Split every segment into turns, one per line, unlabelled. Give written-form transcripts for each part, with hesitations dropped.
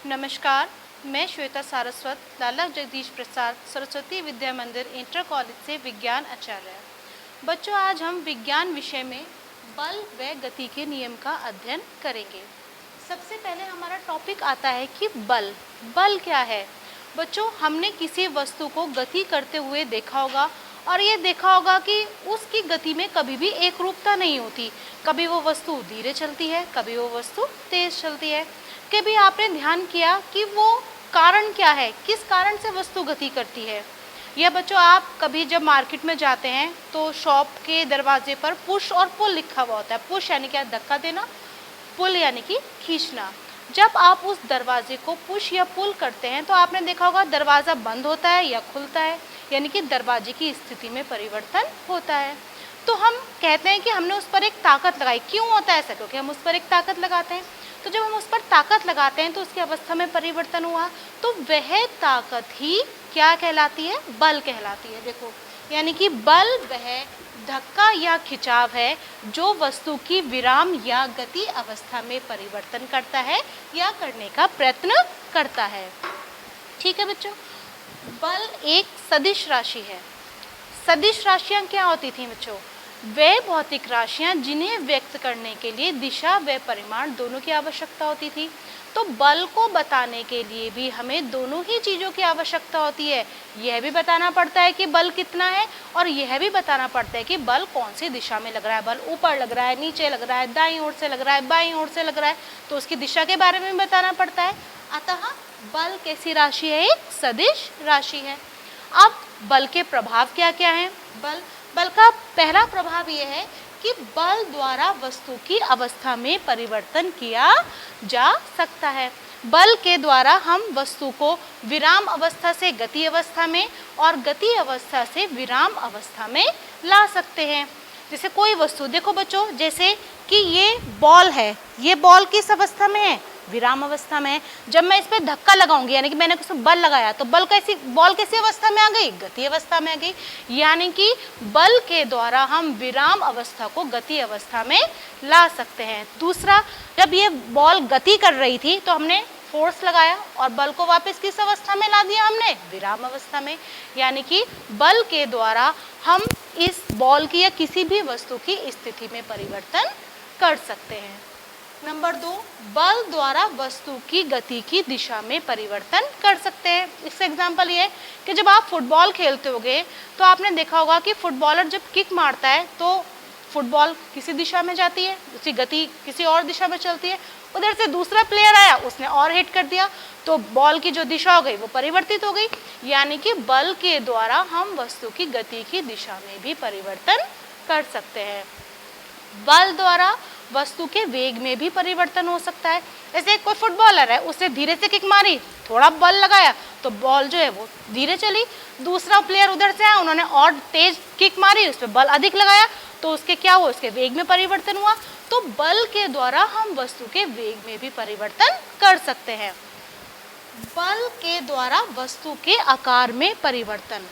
नमस्कार, मैं श्वेता सारस्वत, लाला जगदीश प्रसाद सरस्वती विद्या मंदिर इंटर कॉलेज से विज्ञान आचार्य। बच्चों, आज हम विज्ञान विषय में बल व गति के नियम का अध्ययन करेंगे। सबसे पहले हमारा टॉपिक आता है कि बल। बल क्या है? बच्चों, हमने किसी वस्तु को गति करते हुए देखा होगा और ये देखा होगा कि उसकी गति में कभी भी एक रूपता नहीं होती। कभी वो वस्तु धीरे चलती है, कभी वो वस्तु तेज चलती है। कभी आपने ध्यान किया कि वो कारण क्या है, किस कारण से वस्तु गति करती है? यह बच्चों, आप कभी जब मार्केट में जाते हैं तो शॉप के दरवाजे पर पुश और पुल लिखा हुआ होता है। पुश यानी क्या? धक्का देना, पुल यानी कि खींचना। जब आप उस दरवाजे को पुश या पुल करते हैं तो आपने देखा होगा दरवाज़ा बंद होता है या खुलता है, यानी कि दरवाजे की स्थिति में परिवर्तन होता है। तो हम कहते हैं कि हमने उस पर एक ताकत लगाई। क्यों होता है ऐसा? क्योंकि हम उस पर एक ताकत लगाते हैं। तो जब हम उस पर ताकत लगाते हैं तो उसकी अवस्था में परिवर्तन हुआ, तो वह ताकत ही क्या कहलाती है? बल कहलाती है। देखो, यानी कि बल वह धक्का या खिंचाव है जो वस्तु की विराम या गति अवस्था में परिवर्तन करता है या करने का प्रयत्न करता है। ठीक है बच्चों, बल एक सदिश राशि है। सदिश राशियाँ क्या होती थी बच्चों? वे भौतिक राशियाँ जिन्हें व्यक्त करने के लिए दिशा व परिमाण दोनों की आवश्यकता होती थी। तो बल को बताने के लिए भी हमें दोनों ही चीज़ों की आवश्यकता होती है। यह भी बताना पड़ता है कि बल कितना है और यह भी बताना पड़ता है कि बल कौन सी दिशा में लग रहा है। बल ऊपर लग रहा है, नीचे लग रहा है, दाईं ओर से लग रहा है, बाईं ओर से लग रहा है, तो उसकी दिशा के बारे में बताना पड़ता है। अतः बल कैसी राशि है? एक सदिश राशि है। अब बल के प्रभाव क्या क्या हैं? बल का पहला प्रभाव यह है कि बल द्वारा वस्तु की अवस्था में परिवर्तन किया जा सकता है। बल के द्वारा हम वस्तु को विराम अवस्था से गति अवस्था में और गति अवस्था से विराम अवस्था में ला सकते हैं। जैसे कोई वस्तु, देखो बच्चों, जैसे कि ये बॉल है, ये बॉल किस अवस्था में है? विराम अवस्था में है। जब मैं इस पर धक्का लगाऊंगी, यानी कि मैंने कुछ बल लगाया, तो बॉल कैसी अवस्था में आ गई? गति अवस्था में आ गई। यानी कि बल के द्वारा हम विराम अवस्था को गति अवस्था में ला सकते हैं। दूसरा, जब ये बॉल गति कर रही थी तो हमने फोर्स लगाया और बल को वापस किस अवस्था में ला दिया? हमने विराम अवस्था में। यानी कि बल के द्वारा हम इस बॉल की या किसी भी वस्तु की स्थिति में परिवर्तन कर सकते हैं। नंबर 2, बल द्वारा वस्तु की गति की दिशा में परिवर्तन कर सकते हैं। इसका एग्जाम्पल ये है कि जब आप फुटबॉल खेलते होगे तो आपने देखा होगा कि फुटबॉलर जब किक मारता है तो फुटबॉल किसी दिशा में जाती है, उसकी गति किसी और दिशा में चलती है। उधर से दूसरा प्लेयर आया, उसने और हिट कर दिया, तो बॉल की जो दिशा हो गई वो परिवर्तित हो गई। यानी कि बल के द्वारा हम वस्तु की गति की दिशा में भी परिवर्तन कर सकते हैं। बल द्वारा वस्तु के वेग में भी परिवर्तन हो सकता है। जैसे कोई फुटबॉलर है, उसने धीरे से किक मारी, थोड़ा बल लगाया तो बॉल जो है वो धीरे चली। दूसरा प्लेयर उधर से आया, उन्होंने और तेज किक मारी, उस पर बल अधिक लगाया, तो उसके क्या हुआ? उसके वेग में परिवर्तन हुआ। तो बल के द्वारा हम वस्तु के वेग में भी परिवर्तन कर सकते हैं। बल के द्वारा वस्तु के आकार में परिवर्तन।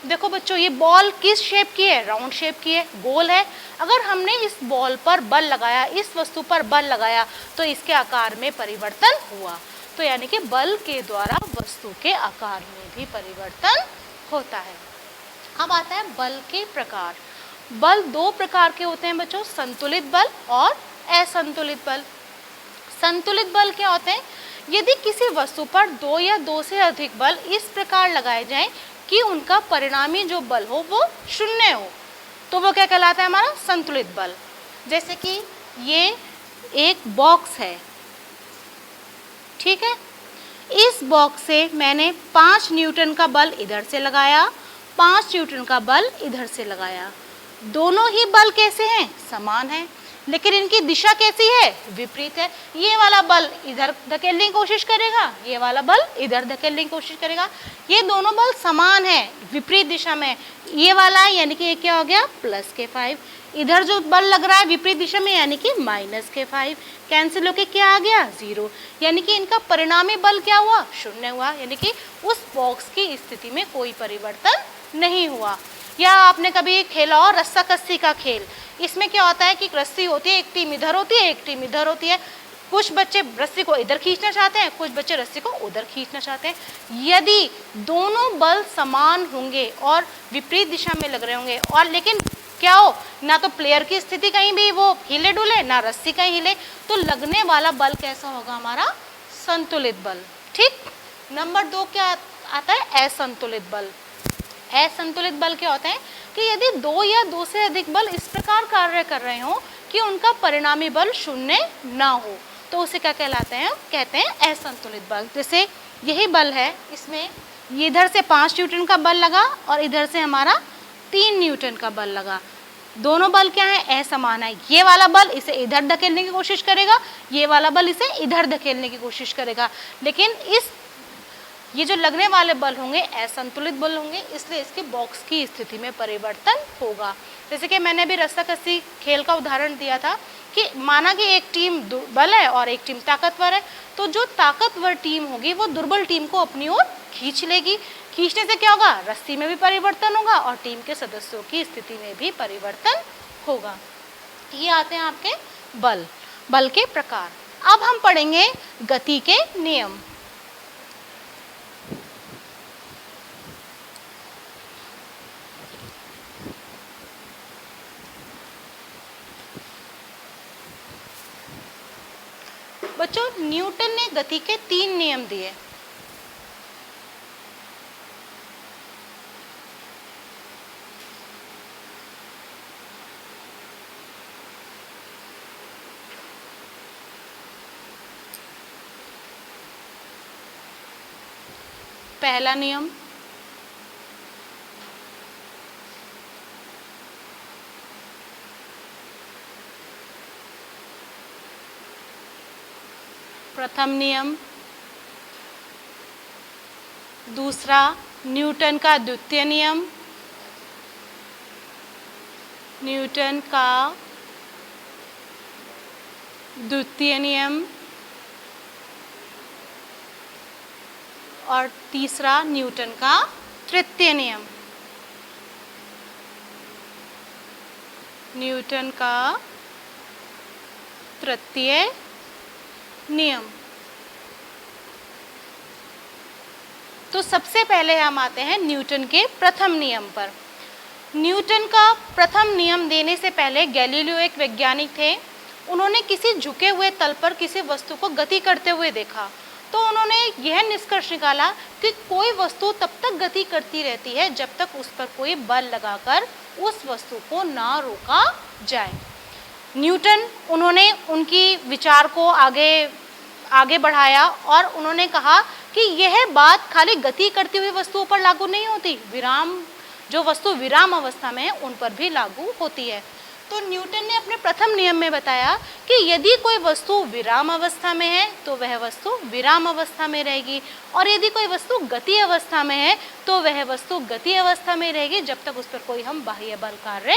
देखो बच्चों, ये बॉल किस शेप की है? राउंड शेप की है, गोल है। अगर हमने इस बॉल पर बल लगाया, इस वस्तु पर बल लगाया, तो इसके आकार में परिवर्तन हुआ। तो यानी कि बल के द्वारा वस्तु के आकार में भी परिवर्तन होता है। अब आता है बल के प्रकार। बल 2 प्रकार के होते हैं बच्चों, संतुलित बल और असंतुलित बल। संतुलित बल क्या होते हैं? यदि किसी वस्तु पर 2 या 2 से अधिक बल इस प्रकार लगाए जाएं कि उनका परिणामी जो बल हो वो 0 हो, तो वो क्या कहलाता है? हमारा संतुलित बल। जैसे कि ये एक बॉक्स है, ठीक है, इस बॉक्स से मैंने 5 न्यूटन का बल इधर से लगाया, 5 न्यूटन का बल इधर से लगाया। दोनों ही बल कैसे हैं? समान हैं, लेकिन इनकी दिशा कैसी है? विपरीत है। ये वाला बल इधर धकेलने की कोशिश करेगा, ये वाला बल इधर धकेलने की कोशिश करेगा। ये दोनों बल समान है, विपरीत दिशा में। ये वाला यानी कि ये क्या हो गया? +k5। इधर जो बल लग रहा है विपरीत दिशा में, यानी कि -k5। कैंसिल होके क्या आ गया? 0। यानी कि इनका परिणामी बल क्या हुआ? 0 हुआ। यानी कि उस बॉक्स की स्थिति में कोई परिवर्तन नहीं हुआ। या आपने कभी खेला हो रस्सा कस्सी का खेल। इसमें क्या होता है कि रस्सी होती है, एक टीम इधर होती है, एक टीम इधर होती है। कुछ बच्चे रस्सी को इधर खींचना चाहते हैं, कुछ बच्चे रस्सी को उधर खींचना चाहते हैं। यदि दोनों बल समान होंगे और विपरीत दिशा में लग रहे होंगे, और लेकिन क्या हो, ना तो प्लेयर की स्थिति कहीं भी वो हिले डुले, ना रस्सी कहीं हिले, तो लगने वाला बल कैसा होगा हमारा, संतुलित बल। ठीक। नंबर 2 क्या आता है, असंतुलित बल। असंतुलित बल क्या होते हैं कि यदि 2 या 2 से अधिक बल इस प्रकार कार्य कर रहे हो कि उनका परिणामी बल 0 ना हो, तो उसे क्या कहलाते हैं, कहते हैं असंतुलित बल। जैसे यही बल है, इसमें इधर से 5 न्यूटन का बल लगा और इधर से हमारा 3 न्यूटन का बल लगा। दोनों बल क्या है, असमान है। ये वाला बल इसे इधर धकेलने की कोशिश करेगा, ये वाला बल इसे इधर धकेलने की कोशिश करेगा, लेकिन ये जो लगने वाले बल होंगे असंतुलित बल होंगे, इसलिए इसके बॉक्स की स्थिति में परिवर्तन होगा। जैसे कि मैंने अभी रस्साकसी खेल का उदाहरण दिया था कि माना कि एक टीम दुर्बल है और एक टीम ताकतवर है, तो जो ताकतवर टीम होगी वो दुर्बल टीम को अपनी ओर खींच लेगी। खींचने से क्या होगा, रस्सी में भी परिवर्तन होगा और टीम के सदस्यों की स्थिति में भी परिवर्तन होगा। ये आते हैं आपके बल, बल के प्रकार। अब हम पढ़ेंगे गति के नियम। बच्चों, न्यूटन ने गति के 3 नियम दिए। पहला नियम, प्रथम नियम। दूसरा, न्यूटन का द्वितीय नियम। न्यूटन का द्वितीय नियम। और तीसरा, न्यूटन का तृतीय नियम। न्यूटन का तृतीय नियम। तो सबसे पहले हम आते हैं न्यूटन के प्रथम नियम पर। न्यूटन का प्रथम नियम देने से पहले गैलीलियो एक वैज्ञानिक थे। उन्होंने किसी झुके हुए तल पर किसी वस्तु को गति करते हुए देखा, तो उन्होंने यह निष्कर्ष निकाला कि कोई वस्तु तब तक गति करती रहती है जब तक उस पर कोई बल लगाकर उस वस्तु को ना रोका जाए। न्यूटन, उन्होंने उनकी विचार को आगे बढ़ाया और उन्होंने कहा कि यह बात खाली गति करती हुई वस्तुओं पर लागू नहीं होती, जो वस्तु विराम अवस्था में है उन पर भी लागू होती है। तो न्यूटन ने अपने प्रथम नियम में बताया कि यदि कोई वस्तु विराम अवस्था में है तो वह वस्तु विराम अवस्था में रहेगी, और यदि कोई वस्तु गति अवस्था में है तो वह वस्तु गति अवस्था में रहेगी जब तक उस पर कोई हम बाह्य बल कार्य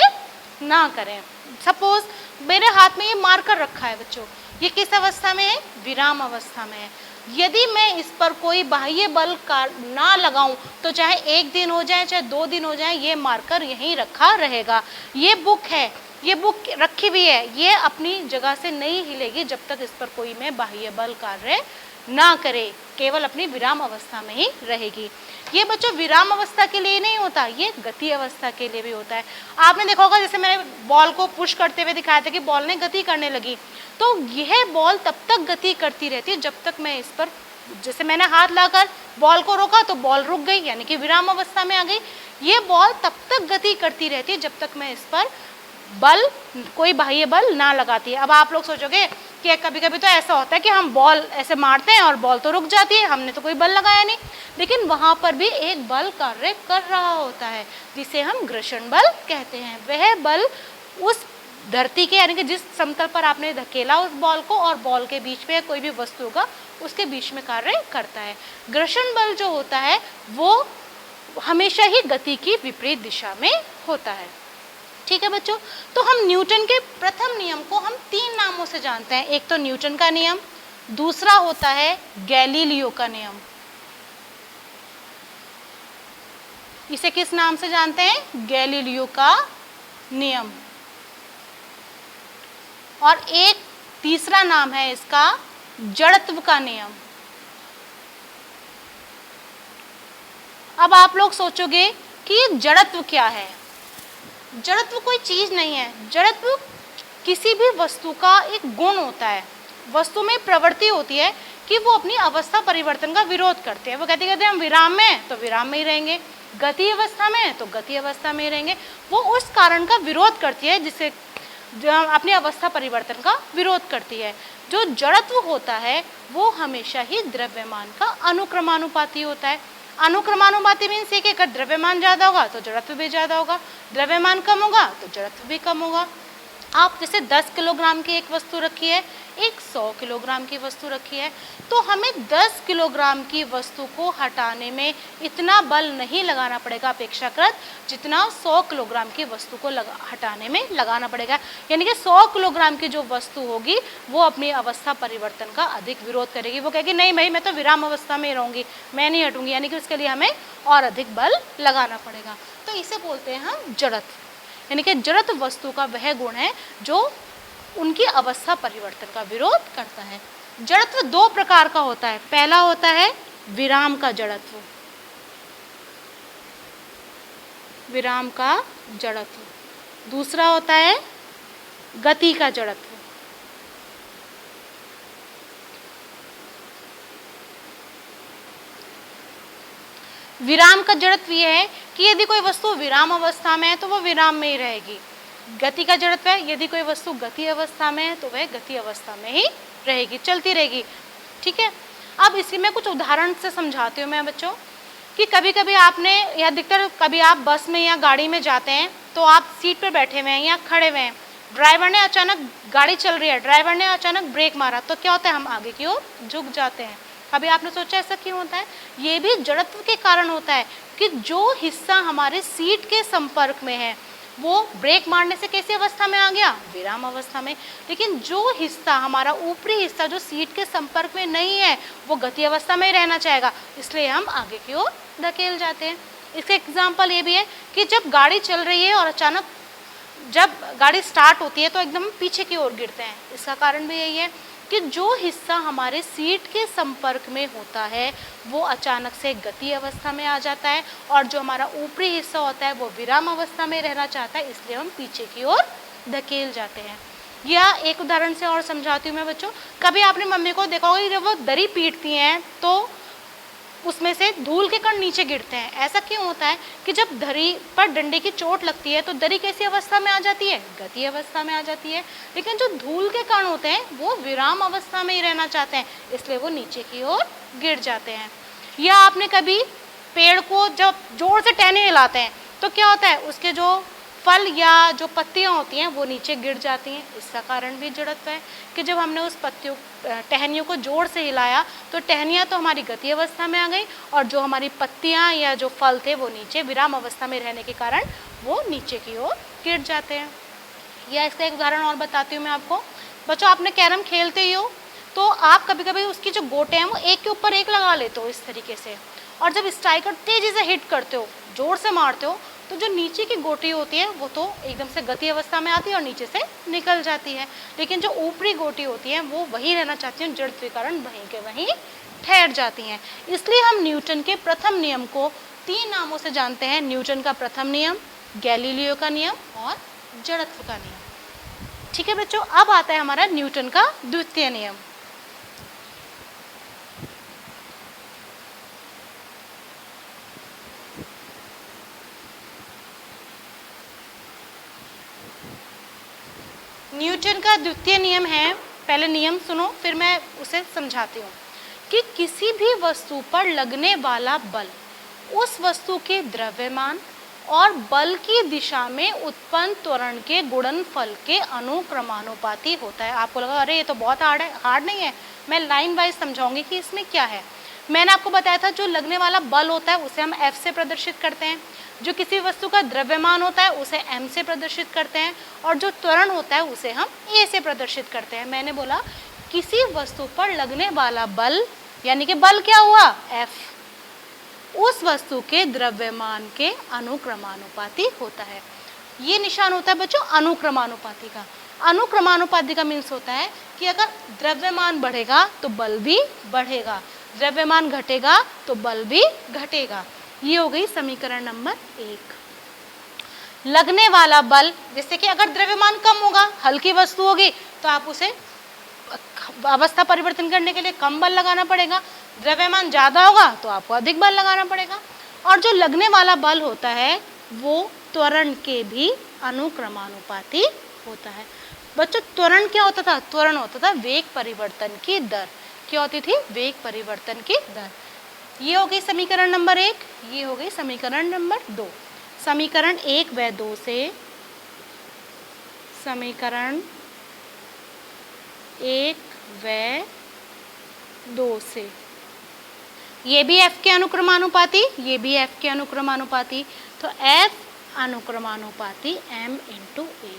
ना करें। सपोज मेरे हाथ में ये मार्कर रखा है बच्चों, ये किस अवस्था में है, विराम अवस्था में है। यदि मैं इस पर कोई बाह्य बल ना लगाऊं तो चाहे 1 दिन हो जाए चाहे 2 दिन हो जाए, ये मार्कर यहीं रखा रहेगा। ये बुक है, ये बुक रखी भी है, ये अपनी जगह से नहीं हिलेगी जब तक इस पर कोई मैं बाह्य बल कार्य ना करे, केवल अपनी विराम अवस्था में ही रहेगी। ये बच्चों विराम अवस्था के लिए नहीं होता, ये गति अवस्था के लिए भी होता है। आपने देखा होगा, जैसे मैंने बॉल को पुश करते हुए दिखाया था कि बॉल ने गति करने लगी, तो यह बॉल तब तक गति करती रहती है जब तक मैं इस पर, जैसे मैंने हाथ लाकर बॉल को रोका तो बॉल रुक गई, यानी कि विराम अवस्था में आ गई। ये बॉल तब तक गति करती रहती है जब तक मैं इस पर बल, कोई बाह्य बल ना लगाती है। अब आप लोग सोचोगे कि कभी कभी तो ऐसा होता है कि हम बॉल ऐसे मारते हैं और बॉल तो रुक जाती है, हमने तो कोई बल लगाया नहीं, लेकिन वहाँ पर भी एक बल कार्य कर रहा होता है जिसे हम घर्षण बल कहते हैं। वह बल उस धरती के, यानी कि जिस समतल पर आपने धकेला उस बॉल को और बॉल के बीच में कोई भी वस्तु होगा उसके बीच में कार्य करता है। घर्षण बल जो होता है वो हमेशा ही गति की विपरीत दिशा में होता है। ठीक है बच्चों, तो हम न्यूटन के प्रथम नियम को हम 3 नामों से जानते हैं। एक तो न्यूटन का नियम, दूसरा होता है गैलीलियो का नियम। इसे किस नाम से जानते हैं, गैलीलियो का नियम। और एक तीसरा नाम है इसका जड़त्व का नियम। अब आप लोग सोचोगे कि ये जड़त्व क्या है। जड़त्व कोई चीज नहीं है, जड़त्व किसी भी वस्तु का एक गुण होता है। वस्तु में प्रवृत्ति होती है कि वो अपनी अवस्था परिवर्तन का विरोध करते हैं। वो कहते कहते हम विराम में हैं तो विराम में ही रहेंगे, गति अवस्था में है तो गति अवस्था में ही रहेंगे। वो उस कारण का विरोध करती है जिसे अपनी अवस्था परिवर्तन का विरोध करती है। जो जड़त्व होता है वो हमेशा ही द्रव्यमान का अनुक्रमानुपाती होता है। अनुक्रमानुपाती मीन्स ये कि अगर द्रव्यमान ज्यादा होगा तो जड़त्व भी ज्यादा होगा, द्रव्यमान कम होगा तो जड़त्व भी कम होगा। आप जैसे 10 किलोग्राम की एक वस्तु रखी है, एक 100 किलोग्राम की वस्तु रखी है, तो हमें 10 किलोग्राम की वस्तु को हटाने में इतना बल नहीं लगाना पड़ेगा अपेक्षाकृत जितना 100 किलोग्राम की वस्तु को हटाने में लगाना पड़ेगा। यानी कि 100 किलोग्राम की जो वस्तु होगी वो अपनी अवस्था परिवर्तन का अधिक विरोध करेगी। वो कहेगी नहीं भाई मैं तो विराम अवस्था में रहूंगी, मैं नहीं हटूंगी, यानी कि उसके लिए हमें और अधिक बल लगाना पड़ेगा। तो इसे बोलते हैं हम जड़त्व। यानी कि जड़त्व वस्तु का वह गुण है जो उनकी अवस्था परिवर्तन का विरोध करता है। जड़त्व दो प्रकार का होता है। पहला होता है विराम का जड़त्व, विराम का जड़त्व। दूसरा होता है गति का जड़त्व। विराम का जड़त्व यह है कि यदि कोई वस्तु विराम अवस्था में है तो वो विराम में ही रहेगी। गति का जड़त्व है यदि कोई वस्तु गति अवस्था में है तो वह गति अवस्था में ही रहेगी, चलती रहेगी। ठीक है, अब इसी में कुछ उदाहरण से समझाती हूँ मैं बच्चों कि कभी कभी आपने या अधिकतर कभी आप बस में या गाड़ी में जाते हैं तो आप सीट पर बैठे हुए हैं या खड़े हुए हैं, ड्राइवर ने अचानक, गाड़ी चल रही है, ड्राइवर ने अचानक ब्रेक मारा तो क्या होता है, हम आगे की ओर झुक जाते हैं। कभी आपने सोचा ऐसा क्यों होता है? ये भी जड़त्व के कारण होता है कि जो हिस्सा हमारे सीट के संपर्क में है वो ब्रेक मारने से कैसी अवस्था में आ गया, विराम अवस्था में। लेकिन जो हिस्सा हमारा ऊपरी हिस्सा जो सीट के संपर्क में नहीं है वो गति अवस्था में ही रहना चाहेगा, इसलिए हम आगे की ओर धकेल जाते हैं। इसका एग्जाम्पल ये भी है कि जब गाड़ी चल रही है और अचानक जब गाड़ी स्टार्ट होती है तो एकदम पीछे की ओर गिरते हैं। इसका कारण भी यही है कि जो हिस्सा हमारे सीट के संपर्क में होता है वो अचानक से गति अवस्था में आ जाता है और जो हमारा ऊपरी हिस्सा होता है वो विराम अवस्था में रहना चाहता है, इसलिए हम पीछे की ओर धकेल जाते हैं। या एक उदाहरण से और समझाती हूँ मैं बच्चों। कभी आपने मम्मी को देखा होगा जब वो दरी पीटती हैं तो उसमें से धूल के कण नीचे गिरते हैं। ऐसा क्यों होता है कि जब दरी पर डंडे की चोट लगती है तो दरी कैसी अवस्था में आ जाती है, गति अवस्था में आ जाती है। लेकिन जो धूल के कण होते हैं वो विराम अवस्था में ही रहना चाहते हैं, इसलिए वो नीचे की ओर गिर जाते हैं। या आपने कभी पेड़ को जब जोर से टहनी हिलाते हैं तो क्या होता है, उसके जो फल या जो पत्तियां होती हैं वो नीचे गिर जाती हैं। इसका कारण भी जड़त्व है कि जब हमने उस टहनियों को जोर से हिलाया तो टहनियाँ तो हमारी गति अवस्था में आ गई और जो हमारी पत्तियां या जो फल थे वो नीचे विराम अवस्था में रहने के कारण वो नीचे की ओर गिर जाते हैं। या इसका एक उदाहरण और बताती हूँ मैं आपको। बच्चों आपने कैरम खेलते ही हो तो आप कभी कभी उसकी जो गोटे हैं वो एक के ऊपर एक लगा लेते हो इस तरीके से, और जब स्ट्राइकर तेजी से हिट करते हो, जोर से मारते हो, तो जो नीचे की गोटी होती है वो तो एकदम से गति अवस्था में आती है और नीचे से निकल जाती है। लेकिन जो ऊपरी गोटी होती है वो वही रहना चाहती है, जड़त्व के कारण वहीं के वहीं ठहर जाती हैं। इसलिए हम न्यूटन के प्रथम नियम को 3 नामों से जानते हैं। न्यूटन का प्रथम नियम, गैलीलियो का नियम और जड़त्व का नियम। ठीक है बच्चों, अब आता है हमारा न्यूटन का द्वितीय नियम। न्यूटन का द्वितीय नियम है, पहले नियम सुनो फिर मैं उसे समझाती हूँ, कि किसी भी वस्तु पर लगने वाला बल उस वस्तु के द्रव्यमान और बल की दिशा में उत्पन्न त्वरण के गुणनफल के अनुक्रमानुपाती होता है। आपको लगा अरे ये तो बहुत हार्ड है, हार्ड नहीं है, मैं लाइन वाइज समझाऊंगी कि इसमें क्या है। मैंने आपको बताया था जो लगने वाला बल होता है उसे हम F से प्रदर्शित करते हैं, जो किसी वस्तु का द्रव्यमान होता है उसे M से प्रदर्शित करते हैं और जो त्वरण होता है उसे हम A से प्रदर्शित करते हैं। मैंने बोला किसी वस्तु पर लगने वाला बल, यानी कि बल क्या हुआ, F, उस वस्तु के द्रव्यमान के अनुक्रमानुपाती होता है। ये निशान होता है बच्चों अनुक्रमानुपाती का। अनुक्रमानुपाती का मीन्स होता है कि अगर द्रव्यमान बढ़ेगा तो बल भी बढ़ेगा, द्रव्यमान घटेगा तो बल भी घटेगा। ये हो गई समीकरण नंबर 1। लगने वाला बल, जैसे कि अगर द्रव्यमान कम होगा, हल्की वस्तु होगी तो आप उसे अवस्था परिवर्तन करने के लिए कम बल लगाना पड़ेगा, द्रव्यमान ज्यादा होगा तो आपको अधिक बल लगाना पड़ेगा। और जो लगने वाला बल होता है वो त्वरण के भी अनुक्रमानुपाती होता है। बच्चों त्वरण क्या होता था? त्वरण होता था वेग परिवर्तन की दर। क्या होती थी? वेग परिवर्तन की दर। ये हो गई समीकरण नंबर 1, ये हो गई समीकरण नंबर 2। समीकरण 1 व 2 से, समीकरण 1 व 2 से ये भी F के अनुक्रमानुपाती, ये भी F के अनुक्रमानुपाती, तो F अनुक्रमानुपाती M × A,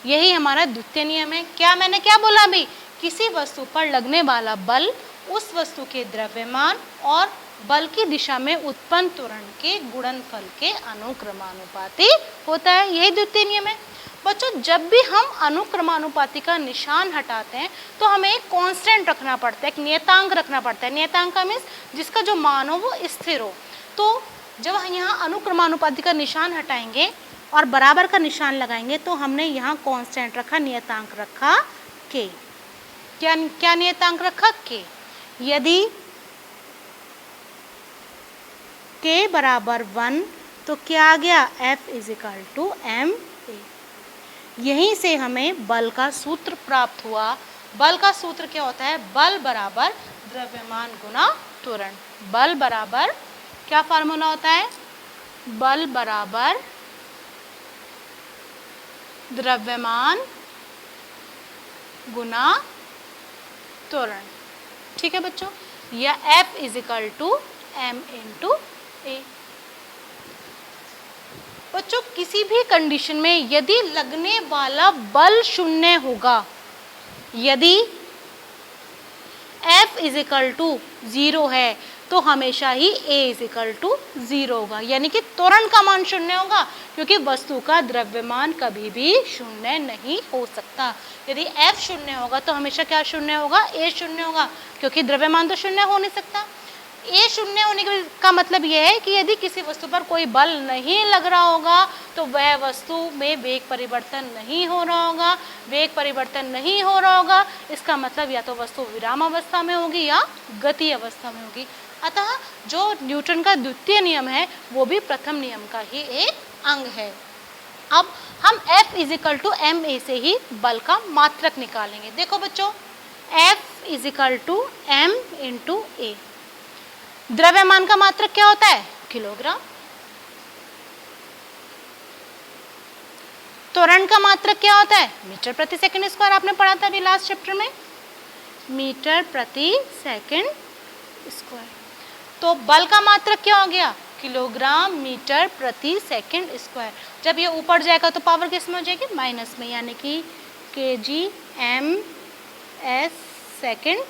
यही हमारा द्वितीय नियम है। क्या मैंने क्या बोला अभी? किसी वस्तु पर लगने वाला बल उस वस्तु के द्रव्यमान और बल की दिशा में उत्पन्न त्वरण के गुणनफल के अनुक्रमानुपाती होता है, यही द्वितीय नियम है। बच्चों जब भी हम अनुक्रमानुपाती का निशान हटाते हैं तो हमें एक कांस्टेंट रखना पड़ता है, एक नियतांक रखना पड़ता है। नियतांक का मीन्स जिसका जो मान हो वो स्थिर हो। तो जब हम यहाँ अनुक्रमानुपाती का निशान हटाएंगे और बराबर का निशान लगाएंगे तो हमने यहाँ कांस्टेंट रखा, नियतांक रखा k। क्या नियतांक रखा? k। यदि k बराबर 1 तो क्या आ गया? F = ma। यहीं से हमें बल का सूत्र प्राप्त हुआ। बल का सूत्र क्या होता है? बल बराबर द्रव्यमान गुना त्वरण। बल बराबर क्या फार्मूला होता है? बल बराबर द्रव्यमान गुना त्वरण। ठीक है बच्चों, या F = m × a। बच्चों किसी भी कंडीशन में यदि लगने वाला बल शून्य होगा, यदि F = 0 है तो हमेशा ही A = 0 होगा, यानी कि त्वरण का मान शून्य होगा, क्योंकि वस्तु का द्रव्यमान कभी भी शून्य नहीं हो सकता। यदि F शून्य होगा तो हमेशा क्या शून्य होगा? A शून्य होगा, क्योंकि द्रव्यमान तो शून्य हो नहीं सकता। ए शून्य होने का मतलब यह है कि यदि किसी वस्तु पर कोई बल नहीं लग रहा होगा तो वह वस्तु में वेग परिवर्तन नहीं हो रहा होगा। वेग परिवर्तन नहीं हो रहा होगा इसका मतलब या तो वस्तु विराम अवस्था में होगी या गति अवस्था में होगी। अतः जो न्यूटन का द्वितीय नियम है वो भी प्रथम नियम का ही एक अंग है। अब हम F = ma से ही बल का मात्रक निकालेंगे। देखो बच्चों, F = m × a। द्रव्यमान का मात्रक क्या होता है? किलोग्राम। त्वरण का मात्रक क्या होता है? मीटर प्रति सेकंड स्क्वायर। आपने पढ़ा था अभी लास्ट चैप्टर में, मीटर प्रति सेकंड स्क्वायर। तो बल का मात्रक क्या हो गया? किलोग्राम मीटर प्रति सेकंड स्क्वायर। जब ये ऊपर जाएगा तो पावर किस में हो जाएगी? माइनस में, यानी कि kg ms सेकंड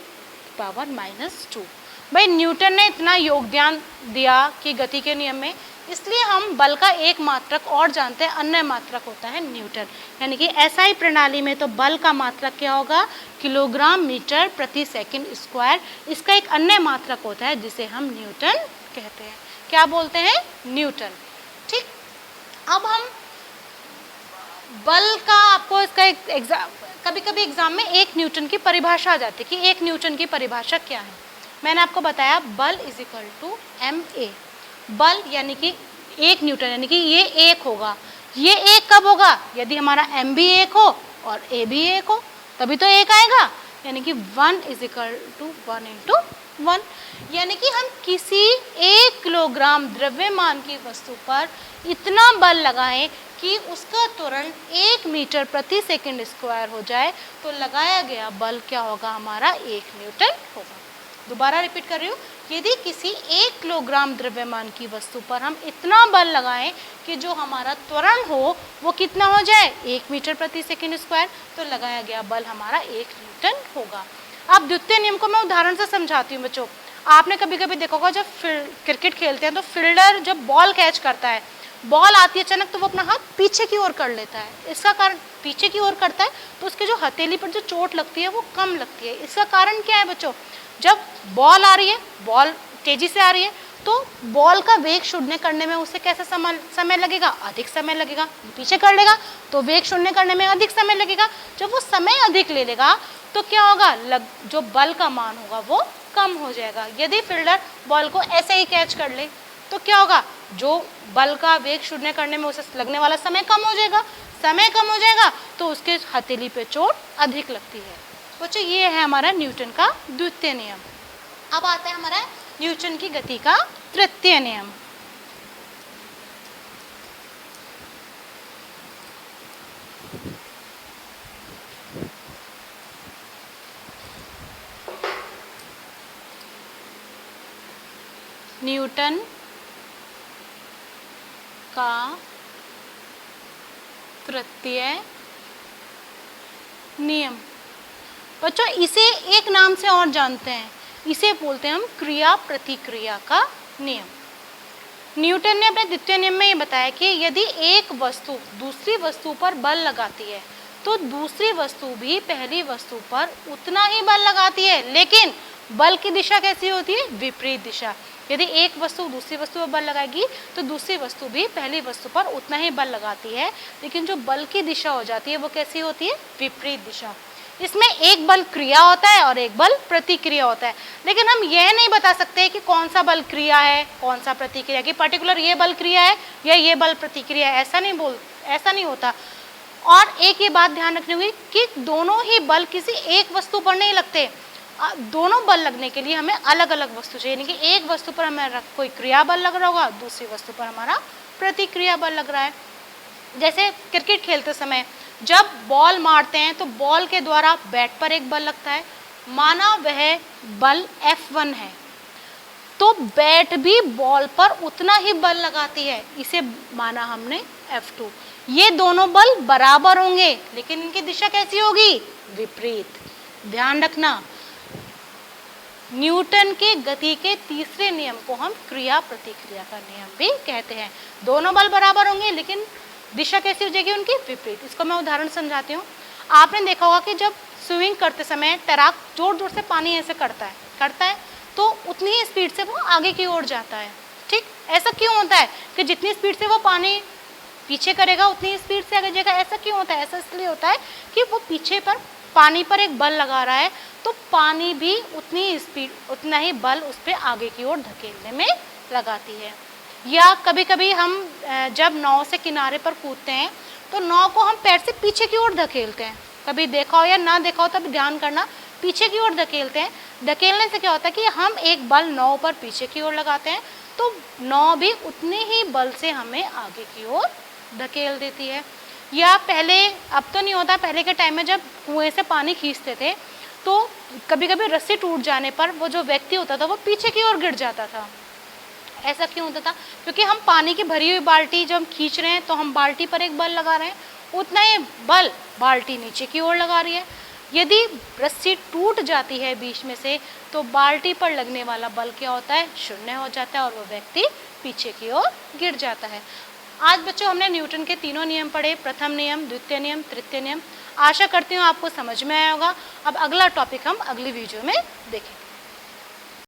पावर -2। भाई न्यूटन ने इतना योगदान दिया कि गति के नियम में, इसलिए हम बल का एक मात्रक और जानते हैं, अन्य मात्रक होता है न्यूटन। यानी कि SI प्रणाली में तो बल का मात्रक क्या होगा? किलोग्राम मीटर प्रति सेकंड स्क्वायर। इसका एक अन्य मात्रक होता है जिसे हम न्यूटन कहते हैं। क्या बोलते हैं? न्यूटन। ठीक, अब हम बल का, आपको इसका एक एग्जाम, कभी कभी एग्जाम में 1 न्यूटन की परिभाषा आ जाती है कि 1 न्यूटन की परिभाषा क्या है। मैंने आपको बताया बल = ma। बल यानी कि 1 न्यूटन, यानी कि ये 1 होगा। ये 1 कब होगा? यदि हमारा m भी 1 हो और a भी 1 हो, तभी तो 1 आएगा। यानी कि 1 = 1 × 1। यानी कि हम किसी 1 किलोग्राम द्रव्यमान की वस्तु पर इतना बल लगाएं कि उसका त्वरण 1 मीटर प्रति सेकंड स्क्वायर हो जाए तो लगाया गया बल क्या होगा? हमारा 1 न्यूटन होगा। दोबारा रिपीट कर रही हूँ, यदि किसी 1 किलोग्राम द्रव्यमान की वस्तु पर हम इतना बल लगाएं कि जो हमारा त्वरण हो वो कितना हो जाए? 1 मीटर प्रति सेकंड स्क्वायर, तो लगाया गया बल हमारा 1 न्यूटन होगा। अब द्वितीय नियम को मैं उदाहरण से समझाती हूँ बच्चों। आपने कभी कभी देखा होगा जब क्रिकेट खेलते हैं तो फील्डर जब बॉल कैच करता है बॉल आती है अचानक तो वो अपना हाथ पीछे की ओर कर लेता है। इसका कारण पीछे की ओर करता है तो उसके जो हथेली पर जो चोट लगती है वो कम लगती है। इसका कारण क्या है बच्चों, जब बॉल आ रही है, बॉल तेजी से आ रही है तो बॉल का वेग शून्य करने में उसे कैसा समय लगेगा, अधिक समय लगेगा। पीछे कर लेगा तो वेग शून्य करने में अधिक समय लगेगा। जब वो समय अधिक ले लेगा तो क्या होगा, जो बल का मान होगा वो कम हो जाएगा। यदि फील्डर बॉल को ऐसे ही कैच कर ले तो क्या होगा, जो बल का वेग शून्य करने में उसे लगने वाला समय कम हो जाएगा। समय कम हो जाएगा तो उसके हथेली पे चोट अधिक लगती है। बच्चों ये है हमारा न्यूटन का द्वितीय नियम। अब आता है हमारा न्यूटन की गति का तृतीय नियम। न्यूटन का तृतीय नियम। बच्चों इसे एक नाम से और जानते हैं, इसे बोलते हैं हम क्रिया प्रतिक्रिया का नियम। न्यूटन ने अपने द्वितीय नियम में ये बताया कि यदि एक वस्तु दूसरी वस्तु पर बल लगाती है तो दूसरी वस्तु भी पहली वस्तु पर उतना ही बल लगाती है, लेकिन बल की दिशा कैसी होती है, विपरीत दिशा। यदि एक वस्तु दूसरी वस्तु पर बल लगाएगी तो दूसरी वस्तु भी पहली वस्तु पर उतना ही बल लगाती है, लेकिन जो बल की दिशा हो जाती है वो कैसी होती है, विपरीत दिशा। इसमें एक बल क्रिया होता है और एक बल प्रतिक्रिया होता है, लेकिन हम यह नहीं बता सकते कि कौन सा बल क्रिया है कौन सा प्रतिक्रिया, कि पर्टिकुलर ये बल क्रिया है या ये बल प्रतिक्रिया है, ऐसा नहीं होता। और एक ये बात ध्यान रखनी होगी कि दोनों ही बल किसी एक वस्तु पर नहीं लगते, दोनों बल लगने के लिए हमें अलग अलग वस्तु चाहिए। यानी कि एक वस्तु पर हमें कोई क्रिया बल लग रहा होगा, दूसरी वस्तु पर हमारा प्रतिक्रिया बल लग रहा है। जैसे क्रिकेट खेलते समय जब बॉल मारते हैं तो बॉल के द्वारा बैट पर एक बल लगता है, माना वह बल F1 है तो बैट भी बॉल पर उतना ही बल लगाती है, इसे माना हमने F2। ये दोनों बल बराबर होंगे लेकिन इनकी दिशा कैसी होगी, विपरीत। ध्यान रखना, न्यूटन के गति के तीसरे नियम को हम क्रिया प्रतिक्रिया का नियम भी कहते हैं। दोनों बल बराबर होंगे लेकिन दिशा कैसी हो जाएगी उनकी, विपरीत। इसको मैं उदाहरण समझाती हूँ। आपने देखा होगा कि जब स्विमिंग करते समय तैराक जोर जोर से पानी ऐसे करता है तो उतनी ही स्पीड से वो आगे की ओर जाता है। ठीक, ऐसा क्यों होता है कि जितनी स्पीड से वो पानी पीछे करेगा उतनी स्पीड से आगे जाएगा। ऐसा क्यों होता है, ऐसा इसलिए होता है कि वो पीछे पर पानी पर एक बल लगा रहा है तो पानी भी उतना ही बल उस पर आगे की ओर धकेलने में लगाती है। या कभी कभी हम जब नाव से किनारे पर कूदते हैं तो नाव को हम पैर से पीछे की ओर धकेलते हैं। कभी देखा हो या ना देखा हो तब ध्यान करना, पीछे की ओर धकेलते हैं। धकेलने से क्या होता है कि हम एक बल नाव पर पीछे की ओर लगाते हैं तो नाव भी उतने ही बल से हमें आगे की ओर धकेल देती है। या पहले, अब तो नहीं होता, पहले के टाइम में जब कुएं से पानी खींचते थे तो कभी कभी रस्सी टूट जाने पर वो जो व्यक्ति होता था वो पीछे की ओर गिर जाता था। ऐसा क्यों होता था, क्योंकि हम पानी की भरी हुई बाल्टी जब हम खींच रहे हैं तो हम बाल्टी पर एक बल लगा रहे हैं, उतना ही बल बाल्टी नीचे की ओर लगा रही है। यदि रस्सी टूट जाती है बीच में से तो बाल्टी पर लगने वाला बल क्या होता है, शून्य हो जाता है और वो व्यक्ति पीछे की ओर गिर जाता है। आज बच्चों हमने न्यूटन के तीनों नियम पढ़े, प्रथम नियम, द्वितीय नियम, तृतीय नियम। आशा करती हूँ आपको समझ में आया होगा। अब अगला टॉपिक हम अगली वीडियो में देखेंगे।